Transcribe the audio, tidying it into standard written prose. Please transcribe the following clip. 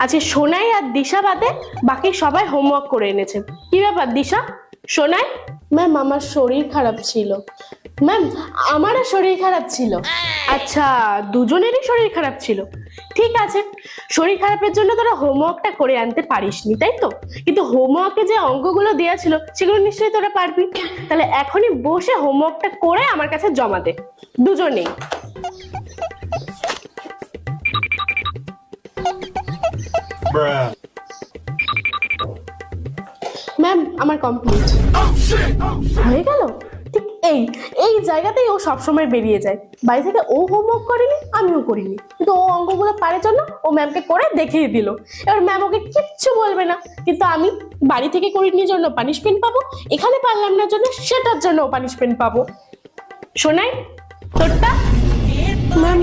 আজকে সোনাই আর দিশা বাদে বাকি সবাই হোমওয়ার্ক করে এনেছে। কি ব্যাপার দিশা, সোনাই? ম্যাম আমার শরীর খারাপ ছিল। ম্যাম আমারও শরীর খারাপ ছিল। আচ্ছা, দুজনেরই শরীর খারাপ ছিল। ঠিক আছে, শরীর খারাপের জন্য তোরা হোমওয়ার্কটা করে আনতে পারিসনি, তাই তো? কিন্তু হোমওয়ার্কে যে অঙ্কগুলো দেওয়া ছিল সেগুলো নিশ্চয়ই তোরা পারবি। তাহলে এখনই বসে হোমওয়ার্কটা করে আমার কাছে জমা দে, দুজনেই। ম্যাম আমার কমপ্লিট হয়ে গেল। ঠিক এই এই জায়গাতেই ও সবসময় বেরিয়ে যায়। বাড়ি থেকে ও হোমওয়ার্ক করেনি, আমিও করিনি, কিন্তু ও অঙ্কগুলো পারার জন্য ও ম্যামকে করে দেখিয়ে দিল। এবার ম্যাম ওকে কিচ্ছু বলবে না, কিন্তু আমি বাড়ি থেকে করিনি জন্য পানিশমেন্ট পাবো, এখানে পারলাম না জন্য সেটার জন্য পানিশমেন্ট পাবো। শোনাই তোরটা? ম্যাম